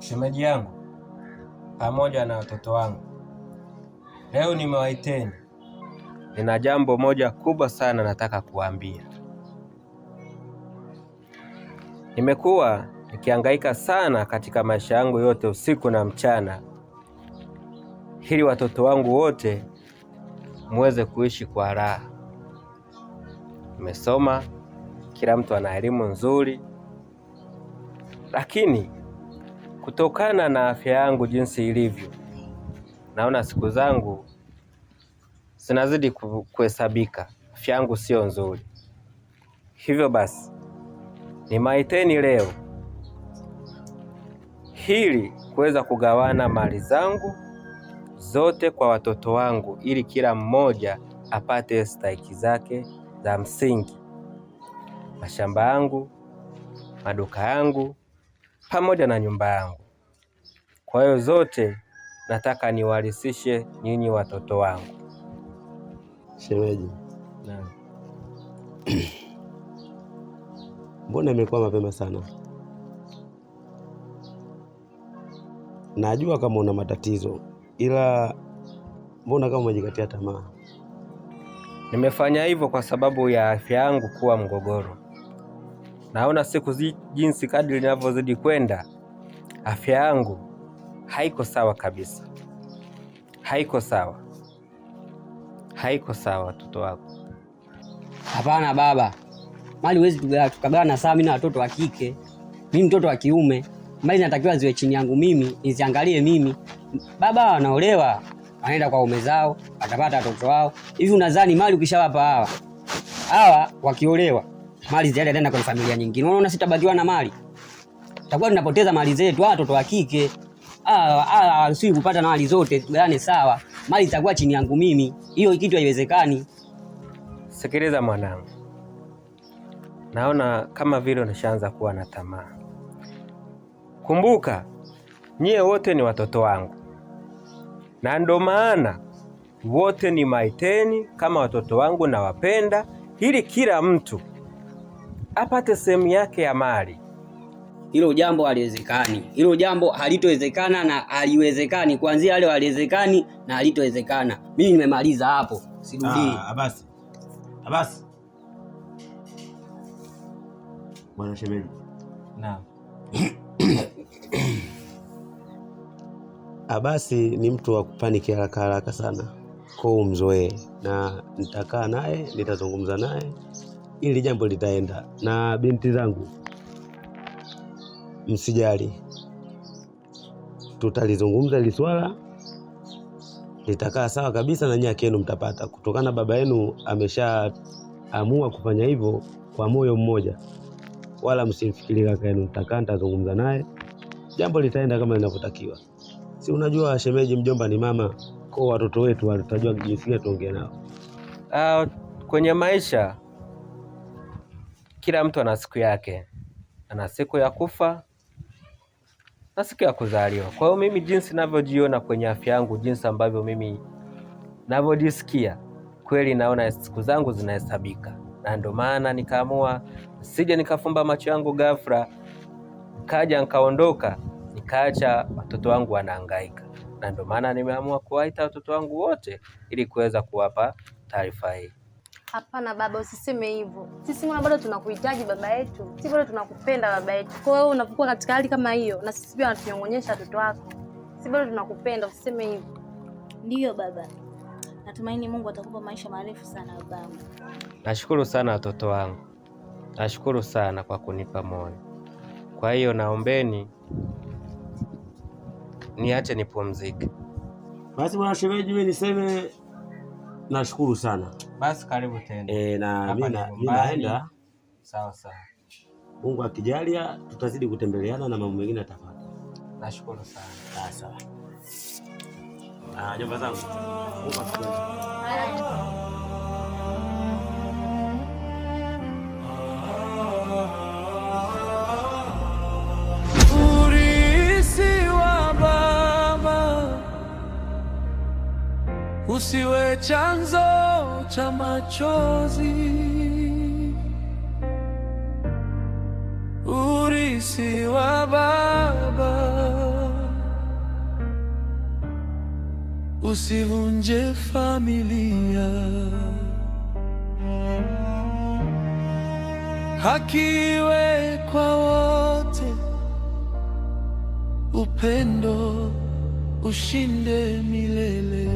Shemeji yangu pamoja na watoto wangu, leo nimewaiteni. Nina jambo moja kubwa sana nataka kuambia. Nimekuwa nikihangaika sana katika maisha yangu yote, usiku na mchana, ili watoto wangu wote muweze kuishi kwa raha. Nimesoma, kila mtu ana elimu nzuri, lakini kutokana na afya yangu jinsi ilivyo, naona siku zangu zinazidi kuhesabika. Afya yangu sio nzuri. Hivyo basi nimewaiteni leo ili kuweza kugawana mali zangu zote kwa watoto wangu, ili kila mmoja apate stahiki zake za msingi. Mashamba yangu, maduka yangu, pamoja na nyumba yangu. Kwa hiyo zote nataka niwarithishe nyinyi watoto wangu. Shemeji, mbona imekuwa mapema sana? Najua kama una matatizo, ila mbona kama umejikatia tamaa? Nimefanya hivyo kwa sababu ya afya yangu kuwa mgogoro. Naona siku jinsi kadri ninavyozidi kwenda, afya yangu haiko sawa kabisa. Haiko sawa watoto wako. Hapana baba, mali huwezi tukagawana sawa. Mimi na watoto wa kike, mimi mtoto wa kiume, mali natakiwa ziwe chini yangu mimi, niziangalie mimi. Baba wanaolewa, wanaenda kwa ume zao, watapata watoto wao. Hivi unadhani mali ukishawapa hawa wakiolewa, mali ziende tena kwa familia nyingine, unaona sitabakiwa na mali? Tutakuwa tunapoteza mali zetu. Watoto wa kike si kupata na mali zote tugawane sawa, mali zitakuwa chini yangu mimi. Hiyo kitu haiwezekani. Sikiliza mwanangu, naona kama vile unashaanza kuwa na tamaa. Kumbuka nyie wote ni watoto wangu, na ndo maana wote ni maiteni kama watoto wangu, na wapenda, ili kila mtu apate sehemu yake ya mali. Hilo jambo haliwezekani. Hilo jambo halitowezekana na haliwezekani. Kuanzia leo haliwezekani na halitowezekana. Mimi nimemaliza hapo, sirudii. Abasi. Bwana shemeji. Naam. Abasi ni mtu wa kupaniki haraka sana. Kwa umzoee, na nitakaa naye, nitazungumza naye, ili jambo litaenda. Na binti zangu, msijali, tutalizungumza hili swala, litakaa sawa kabisa, na nyinyi haki yenu mtapata. Kutokana baba yenu ameshaamua kufanya hivyo kwa moyo mmoja, wala msimfikirie kaka yenu. Nitakaa, nitazungumza naye, jambo litaenda kama linavyotakiwa. Si unajua shemeji, mjomba ni mama, kwa watoto wetu watajua jinsi gani tuongee nao. Kwenye maisha kila mtu ana siku yake, ana siku ya kufa na siku ya kuzaliwa. Kwa hiyo mimi jinsi ninavyojiona kwenye afya yangu, jinsi ambavyo mimi ninavyojisikia, kweli naona siku zangu zinahesabika, na ndio maana nikaamua sije nikafumba macho yangu ghafla nikaja nikaondoka nikaacha watoto wangu wanahangaika. Na ndio maana nimeamua kuwaita watoto wangu wote ili kuweza kuwapa taarifa hii. Hapana baba, usiseme hivyo. Sisi bado tunakuhitaji baba yetu. Sisi bado tunakupenda baba yetu. Kwa hiyo unapokuwa katika hali kama hiyo, na sisi pia tunanyonyesha watoto wako. Sisi bado tunakupenda, usiseme hivyo. Ndiyo baba. Natumaini Mungu atakupa maisha marefu sana baba. Nashukuru sana watoto wangu. Nashukuru sana kwa kunipa moyo. Kwa hiyo naombeni niache nipumzike. Basi bwana shemeji, mimi niseme nashukuru sana. Basi karibu tena. Na mimi naenda. Sawa. Mungu akijalia tutazidi kutembeleana na mambo mengine atafuata. Nashukuru sana. Sawa. Jomba zangu. Mungu akijalia. Usiwe chanzo cha machozi, urithi wa baba usivunje familia. Haki iwe kwa wote, upendo ushinde milele.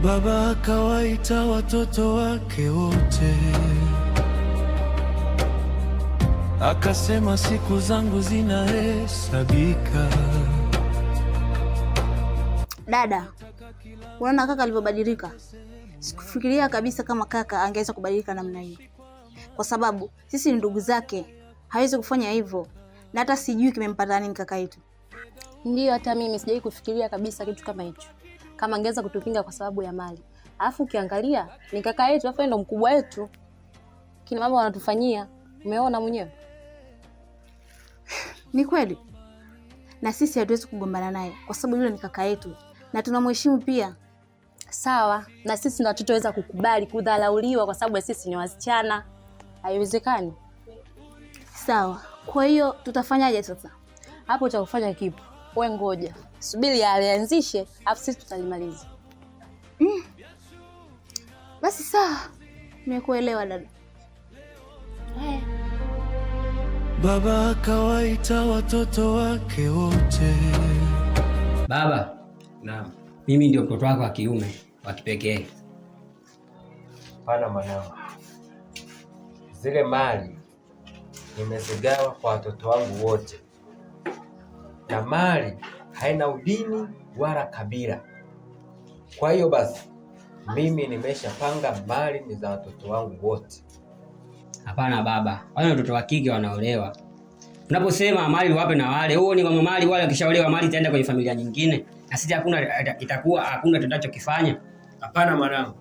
Baba akawaita watoto wake wote, akasema siku zangu zinahesabika. Dada, unaona kaka alivyobadilika? Sikufikiria kabisa kama kaka angeweza kubadilika namna hiyo, kwa sababu sisi ni ndugu zake, hawezi kufanya hivyo, na hata sijui kimempata nini kaka yetu. Ndiyo, hata mimi sijai kufikiria kabisa kitu kama hicho, kama angeweza kutupinga kwa sababu ya mali. Alafu ukiangalia ni kaka yetu, afa ndo mkubwa wetu, kina mama wanatufanyia, umeona mwenyewe. Ni kweli, na sisi hatuwezi kugombana naye kwa sababu yule ni kaka yetu na tunamheshimu pia. Sawa, na sisi ndo hatutaweza kukubali kudhalauliwa kwa sababu sisi ni wasichana. Haiwezekani. Sawa, kwa hiyo tutafanyaje sasa? Hapo cha kufanya kipo, wewe ngoja subiri alianzishe, afu sisi tutalimaliza. Basi sawa, nimekuelewa dada. Baba akawaita watoto wake wote. Baba, Naam. mimi ndio mtoto wako wa kiume wa kipekee. Hapana mwanangu, zile mali nimezigawa kwa watoto wangu wote, na mali haina udini wala kabila. Kwa hiyo basi mimi nimeshapanga mali ni za watoto wangu wote. Hapana baba, wale watoto wa kike wanaolewa. Unaposema mali wape na wale, huo ni kama mali wale wakishaolewa mali itaenda kwenye familia nyingine, na sisi itakuwa hakuna tutachokifanya. Hapana mwanangu,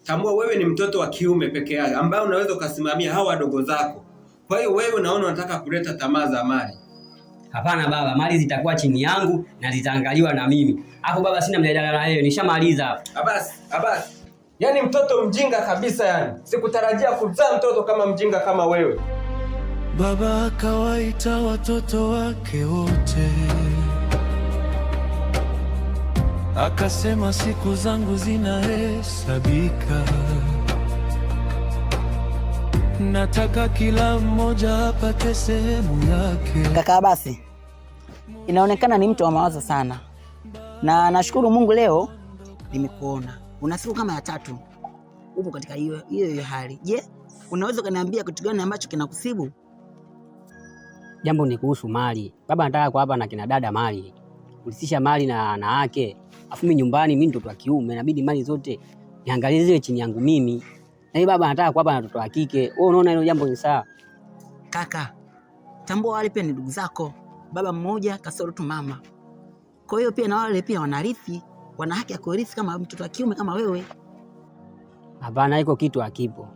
tambua wewe ni mtoto wa kiume peke yake ambaye unaweza ukasimamia hawa wadogo zako. Kwa hiyo wewe unaona unataka kuleta tamaa za mali. Hapana baba, mali zitakuwa chini yangu na zitaangaliwa na mimi. Hapo baba sina mjadala na wewe, nishamaliza hapo. Abasi. Yaani mtoto mjinga kabisa yani. Sikutarajia kuzaa mtoto kama mjinga kama wewe. Baba akawaita watoto wake wote, akasema siku zangu zinahesabika. Nataka kila mmoja apate sehemu yake. Kaka basi, inaonekana ni mtu wa mawazo sana, na nashukuru Mungu leo nimekuona. Una siku kama ya 3 upo katika hiyo hali. Je, unaweza kuniambia kitu gani ambacho kinakusibu? Jambo ni kuhusu mali. Baba anataka kwa hapa na kina dada mali, kulisisha mali na yake. Afu mimi nyumbani, mimi mtoto wa kiume, inabidi mali zote niangalie zile chini yangu mimi. Na yeye baba anataka kwa hapa na watoto wa kike. Wewe unaona hilo jambo ni sawa? Kaka, tambua wale pia ni ndugu zako, baba mmoja kasoro tu mama. Kwa hiyo pia na wale pia wanarithi, wana haki ya kurithi kama mtoto wa kiume kama wewe. Hapana, iko kitu hakipo.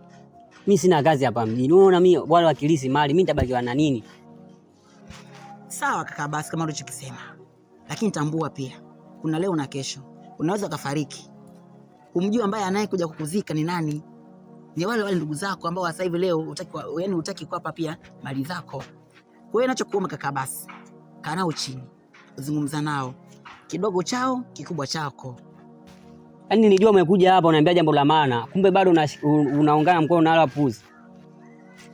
Mimi sina kazi hapa mjini. Unaona mimi wale wakilisi mali, mimi nitabakiwa na nini? Sawa kaka basi kama unachokisema. Lakini tambua pia, kuna leo na kesho. Unaweza kufariki. Umjui ambaye anayekuja kukuzika ni nani? Ni wale ndugu zako ambao sasa hivi leo hutaki kuwapa pia mali zako. Kwa hiyo ninachokuomba kaka basi, kaa nao chini, zungumza nao. Kidogo chao, kikubwa chako. Yaani nilijua umekuja hapa unaniambia jambo la maana, kumbe bado unaungana mkono na wala puzi.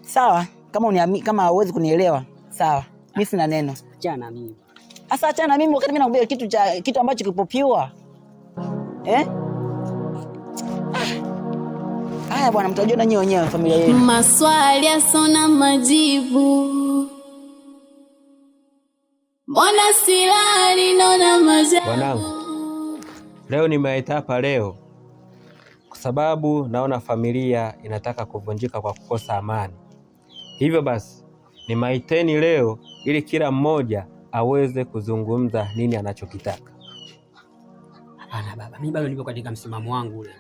Sawa, kama huwezi kunielewa, sawa. Mimi sina neno. Achana mimi. Sasa achana mimi wakati mimi nakuambia kitu ambacho kipo pure. Haya bwana, mtajiona nyinyi wenyewe familia yenu. Maswali yasona majibu. Mbona silali naona majibu. Bwanangu, leo nimeita hapa leo kwa sababu naona familia inataka kuvunjika kwa kukosa amani. Hivyo basi nimeiteni leo ili kila mmoja aweze kuzungumza nini anachokitaka. Hapana baba, mimi bado nipo katika msimamo wangu ule,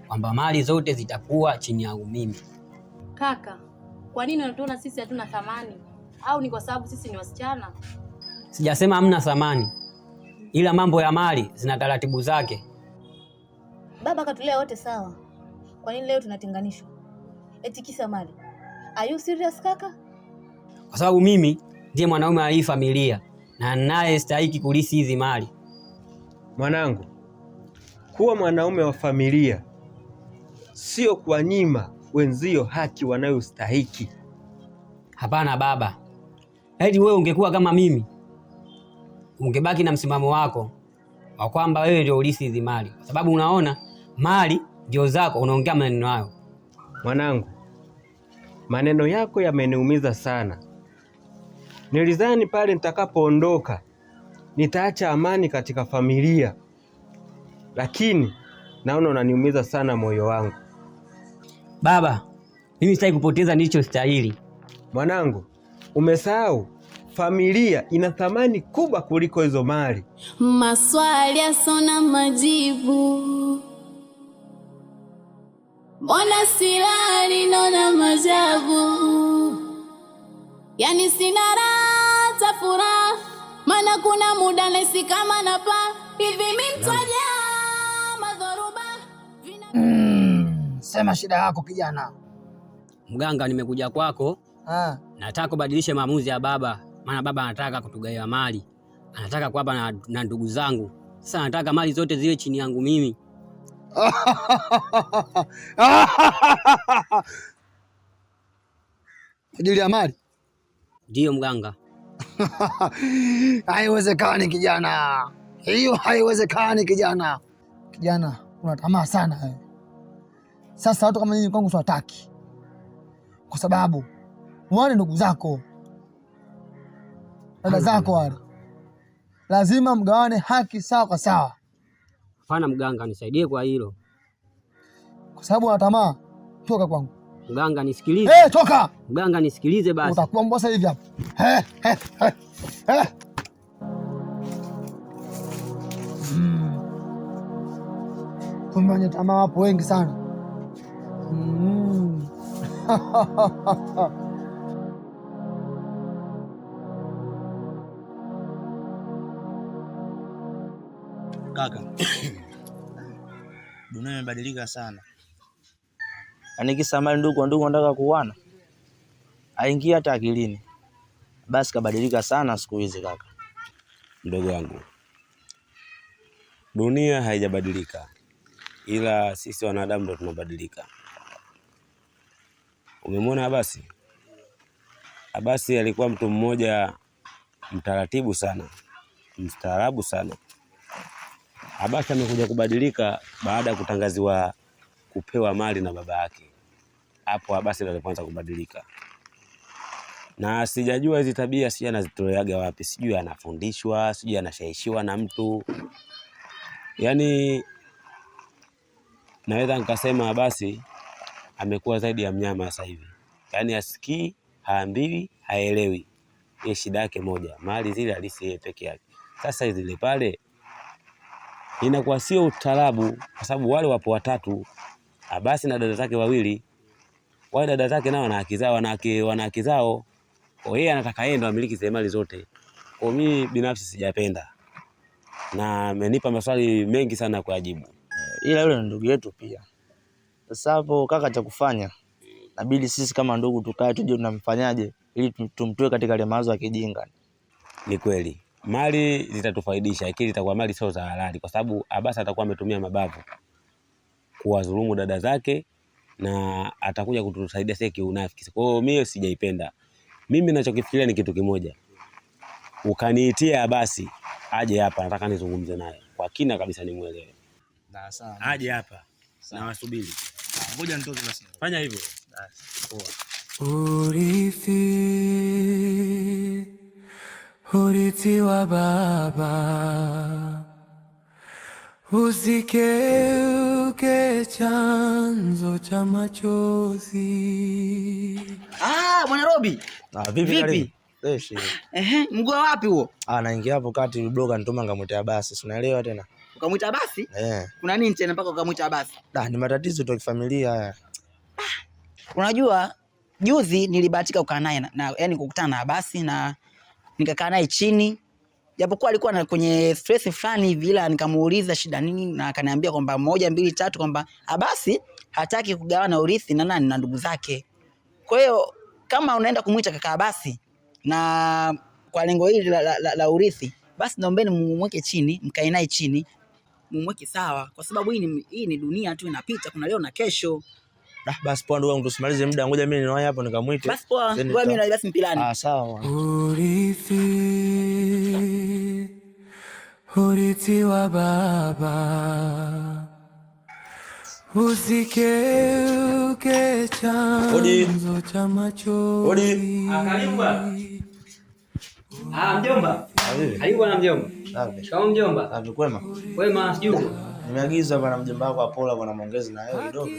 kwamba mali zote zitakuwa chini yangu mimi. Kaka, kwa nini unatuona sisi hatuna thamani? Au ni kwa sababu sisi ni wasichana? Sijasema hamna thamani, ila mambo ya mali zina taratibu zake. Baba katulea wote sawa. Kwa nini leo tunatenganishwa? Eti kisa mali? Are you serious kaka? Kwa sababu mimi ndiye mwanaume wa hii familia, na naye stahiki kulisi hizi mali. Mwanangu, kuwa mwanaume wa familia sio kuwanyima wenzio haki wanayostahiki. Hapana baba, eti wewe ungekuwa kama mimi, ungebaki na msimamo wako wa kwamba wewe ndio ulisi hizi mali, kwa sababu unaona mali ndio zako, unaongea maneno hayo. Mwanangu, maneno yako yameniumiza sana. Nilidhani pale nitakapoondoka nitaacha amani katika familia, lakini naona unaniumiza sana moyo wangu. Baba, mimi sitaki kupoteza nilichostahili. Mwanangu, umesahau familia ina thamani kubwa kuliko hizo mali. Maswali yasona majibu, mbona silali naona majabu, yani sina raha za furaha, maana kuna muda nahisi kama napa hivi mimi mtaja madhoruba Sema shida yako kijana. Mganga, nimekuja kwako. Nataka kubadilisha maamuzi ya baba, maana baba anataka kutugaia mali, anataka kuwapa na ndugu zangu. Sasa nataka mali zote ziwe chini yangu mimi. Ajili ya mali? Ndio mganga. Haiwezekani kijana, hiyo haiwezekani kijana. Kijana, una tamaa sana wewe. Sasa watu kama nyinyi kwangu siwataki, kwa sababu wale ndugu zako, dada zako wale, lazima mgawane haki sawa kwa sawa. Hapana mganga, nisaidie kwa hilo. Kwa sababu una tamaa, toka kwangu. Mganga nisikilize. Toka! Mganga nisikilize basi. Utakuwa mbosa hivi hapo. Kumbe wenye tamaa wapo wengi sana. Kaka, dunia imebadilika sana. Anikisa mali ndugu nataka kuwana, aingia hata akilini. Basi kabadilika sana siku hizi kaka. Mdogo wangu, dunia haijabadilika, ila sisi wanadamu ndo tunabadilika. Umemwona Abasi? Abasi alikuwa mtu mmoja mtaratibu sana, mstaarabu sana. Abasi amekuja kubadilika baada ya kutangaziwa kupewa mali na baba yake. Hapo Abasi alipoanza kubadilika. Na sijajua hizi tabia sijui anazitoleaga wapi, sijui anafundishwa, sijui anashaishiwa na mtu. Yaani naweza nikasema Abasi amekuwa zaidi ya mnyama sasa hivi. Yaani asikii, haambiwi, haelewi. Yeye shida yake moja, mali zile alisi yeye peke yake. Sasa zile pale inakuwa sio utarabu, kwa sababu wale wapo watatu, Abasi na dada zake wawili. Wale dada zake nao wana haki zao, wana haki zao. Kwa yeye anataka yeye ndo amiliki zile mali zote. Kwa mimi binafsi sijapenda. Na amenipa maswali mengi sana kwa ajibu. Ila yule ndugu yetu pia. Sasa hapo kaka, cha kufanya inabidi sisi kama ndugu tukae tuje tunamfanyaje ili tumtoe katika ile mawazo ya kijinga. Ni kweli. Mali zitatufaidisha, lakini itakuwa mali sio za halali, kwa sababu Abasi atakuwa ametumia mabavu kuwadhulumu dada zake na atakuja kutusaidia sisi kiunafiki. Kwa hiyo mimi sijaipenda. Mimi ninachokifikiria ni kitu kimoja. Ukaniitia Abasi aje hapa, nataka nizungumze naye kwa kina kabisa nimuelewe. Na sawa. Aje hapa. Na wasubiri. Ngoja nitoke basi. Fanya hivyo. Poa. Urithi wa baba, usikeuke chanzo cha machozi. Bwana Robi. Vipi? Mguu wapi huo? Naingia hapo kati bloga nituma ngamwita Abasi. Unaelewa tena? Ukamwita Abasi? Kuna nini tena mpaka ukamwita Abasi? Ni matatizo tu kifamilia haya. Unajua juzi nilibahatika kukaa naye na yani kukutana na Abasi na nikakaa naye chini. Japokuwa alikuwa kwenye stress fulani hivi, ila nikamuuliza shida nini na akaniambia kwamba 1 2 3 kwamba Abasi hataki kugawana urithi na nani, na ndugu zake. Kwa hiyo kama unaenda kumuita kaka Abasi na kwa lengo hili la urithi, basi naombeni mumweke chini, mkae naye chini, mumweke sawa, kwa sababu hii ni dunia tu inapita, kuna leo na kesho. Basi poa ndugu yangu, tusimalize muda, ngoja mimi niwahi hapo nikamuite. Basi poa, ngoja mimi na basi mpilani. Sawa. Urithi wa baba usikeuke chanzo cha machozi. Karibu. Mjomba. Karibu na mjomba. Kama mjomba. Kwema. Kwema sijui. Nimeagiza bwana mjomba wako Apola bwana maongezi na wewe kidogo.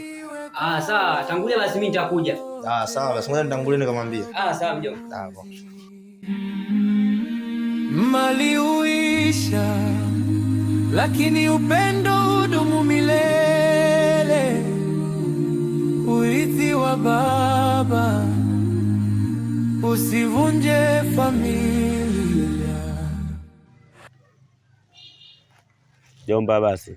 Sawa, tangulia basi mimi nitakuja. Sawa, basi ngoja nitangulie nikamwambie. Sawa mjomba. Sawa. Mali huisha, lakini upendo hudumu milele. Urithi wa baba usivunje familia. Jomba, basi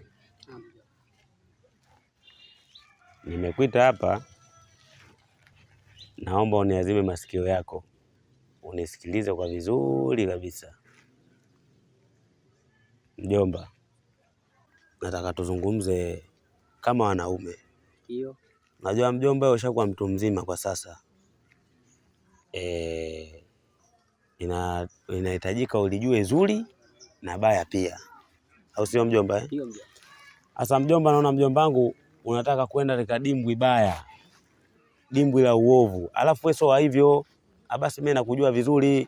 nimekuita hapa, naomba uniazime masikio yako unisikilize kwa vizuri kabisa. Mjomba, nataka tuzungumze kama wanaume. Ndio. Najua mjomba wewe ushakuwa mtu mzima kwa sasa. Inahitajika ulijue zuri na baya pia. Au sio mjomba? Ndio mjomba. Sasa mjomba, naona mjomba wangu unataka kwenda katika dimbwi baya. Dimbwi la uovu. Alafu wewe sio hivyo. Abasi mimi nakujua vizuri,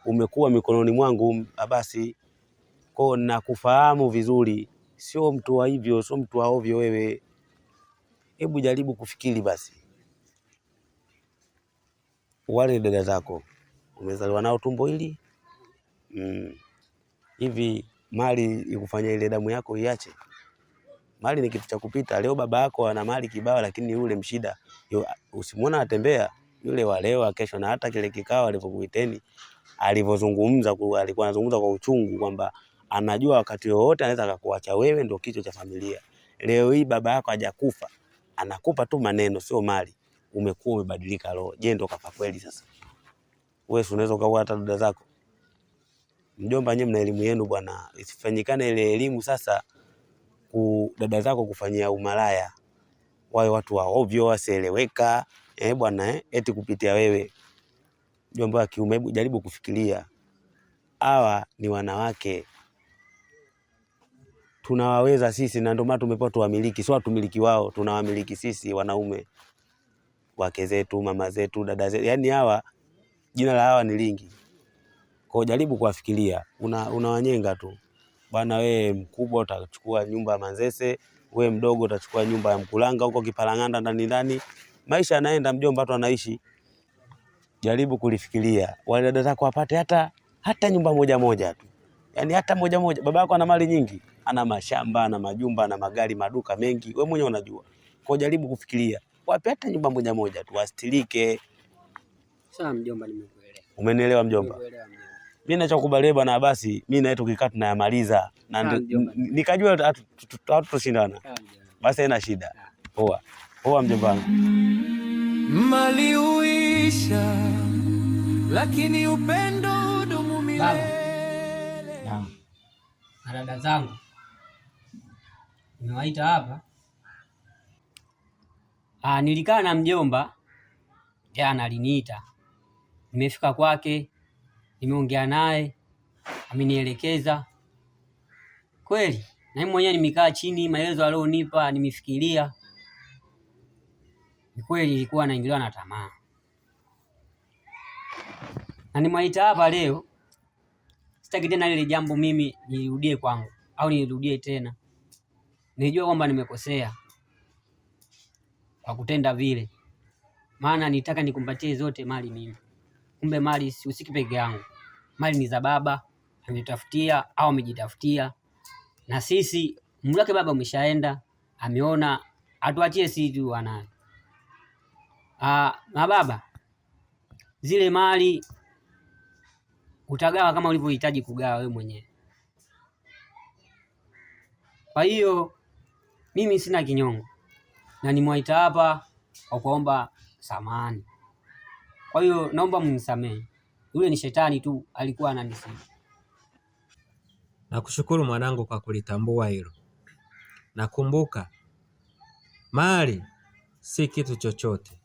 umekuwa mikononi mwangu abasi. Kwa nakufahamu vizuri, sio mtu wa hivyo, sio mtu wa ovyo wewe. Hebu jaribu kufikiri basi. Wale dada zako umezaliwa nao tumbo hili? Hivi mali ikufanya ile damu yako iache? Mali ni kitu cha kupita. Leo baba yako ana mali kibao, lakini yule mshida. Usimuona atembea yule wa leo kesho, na hata kile kikao alivyokuiteni, alivyozungumza, alikuwa anazungumza kwa uchungu kwamba anajua wakati wote anaweza akakuacha wewe, ndio kichwa cha familia. Leo hii baba yako hajakufa, anakupa tu maneno, sio mali. Umekuwa umebadilika roho. Je, ndio kafa kweli sasa? Wewe unaweza ukaua hata dada zako? Mjomba, nyinyi mna elimu yenu bwana, isifanyikane ile elimu sasa dada zako kufanyia umalaya. Wao watu wa ovyo wasieleweka, bwana eti kupitia wewe. Mjomba wa kiume, hebu jaribu kufikiria. Hawa ni wanawake. Tunawaweza sisi, na ndio maana tumepewa tuwamiliki, sio tumiliki wao, tunawamiliki sisi wanaume. Wake zetu, mama zetu, dada zetu. Yaani hawa jina la hawa ni lingi. Kwa jaribu kuwafikiria. Unawanyenga tu. Bwana wewe mkubwa utachukua nyumba ya Manzese, wewe mdogo utachukua nyumba ya Mkulanga huko Kipalanganda ndani. Maisha yanaenda mjomba, watu wanaishi. Jaribu kulifikiria. Wale dada zako wapate hata nyumba moja tu. Yaani hata moja. Baba yako ana mali nyingi, ana mashamba, ana majumba, ana magari, maduka mengi. Wewe mwenyewe unajua. Kwa jaribu kufikiria. Wape hata nyumba moja tu, wastilike. Sawa mjomba, nimekuelewa. Umenielewa mjomba? Nimekuelewa mjomba. Mimi ninachokubaliana bwana, basi mimi na yetu tukikaa tunayamaliza. Na nikajua hatutoshindana. Basi haina shida. Poa mjomba wangu. Mali huisha, lakini upendo hudumu milele. Naam. Dada zangu nimewaita hapa. Nilikaa na mjomba jana, aliniita. Nimefika kwake, nimeongea naye, amenielekeza. Kweli, na mimi mwenyewe nimekaa chini, maelezo alionipa nimefikiria. Ni kweli ilikuwa naingiliwa na tamaa. Na nimewaita hapa leo, sitaki tena ile jambo mimi nirudie kwangu au nirudie tena. Nilijua kwamba nimekosea kwa kutenda vile. Maana nitaka nikumpatie zote mali mimi. Kumbe mali sihusiki peke yangu. Mali ni za baba, amejitafutia au amejitafutia. Na sisi mume wake baba umeshaenda, ameona atuachie sisi tu wanaye. Na baba, zile mali utagawa kama ulivyohitaji kugawa wewe mwenyewe. Kwa hiyo mimi sina kinyongo, na nimewaita hapa kwa kuomba samahani. Kwa hiyo naomba mnisamehe. Yule ni shetani tu alikuwa ananisihi. Nakushukuru mwanangu kwa kulitambua hilo. Nakumbuka mali si kitu chochote.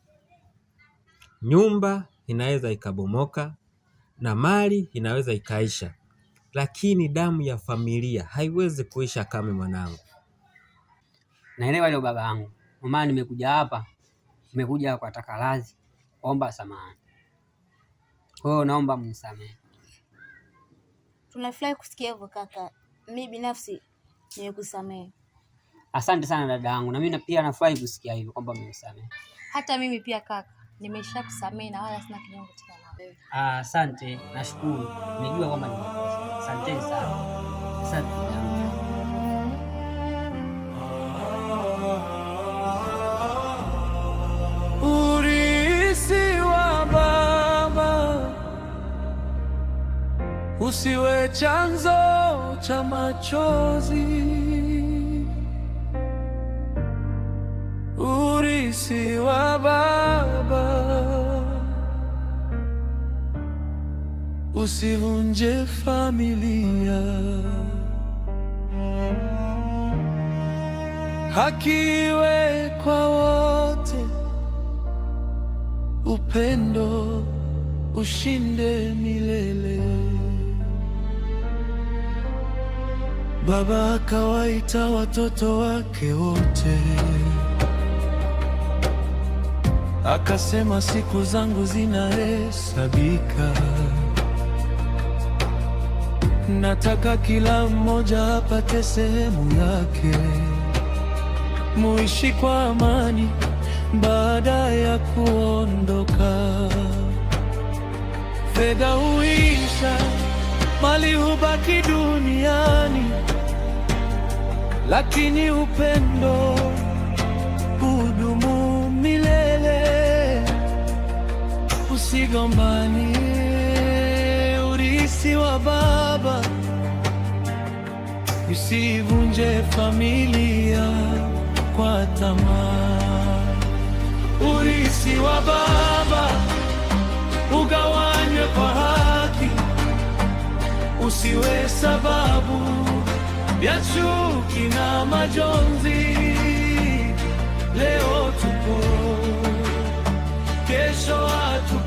Nyumba inaweza ikabomoka na mali inaweza ikaisha, lakini damu ya familia haiwezi kuisha kama mwanangu. Naelewa hilo baba yangu. Mama, nimekuja hapa, nimekuja kwa takarazi, omba samahani. Kwa hiyo naomba mnisamehe. Tunafurahi kusikia hivyo kaka. Mimi binafsi nimekusamehe. Asante sana dada yangu, na mimi pia nafurahi kusikia hivyo kwamba mmenisamehe. Hata mimi pia kaka, nimeshakusamehe na wala sina kinyongo tena na wewe. Asante, nashukuru. Nimejua kwamba nimekosea. Asante sana. Asante dada yangu. Urithi wa baba usiwe chanzo cha machozi. Urithi wa baba usivunje familia. Haki iwe kwa wote, upendo ushinde milele. Baba akawaita watoto wake wote, akasema siku zangu zinahesabika. Nataka kila mmoja apate sehemu yake, muishi kwa amani baada ya kuondoka. Fedha huisha, mali hubaki duniani, lakini upendo hudumu milele. Usigombani, urithi wa baba usivunje familia kwa tamaa. Urithi wa baba ugawanywe kwa haki, usiwe sababu ya chuki na majonzi. Leo tupo, kesho hatu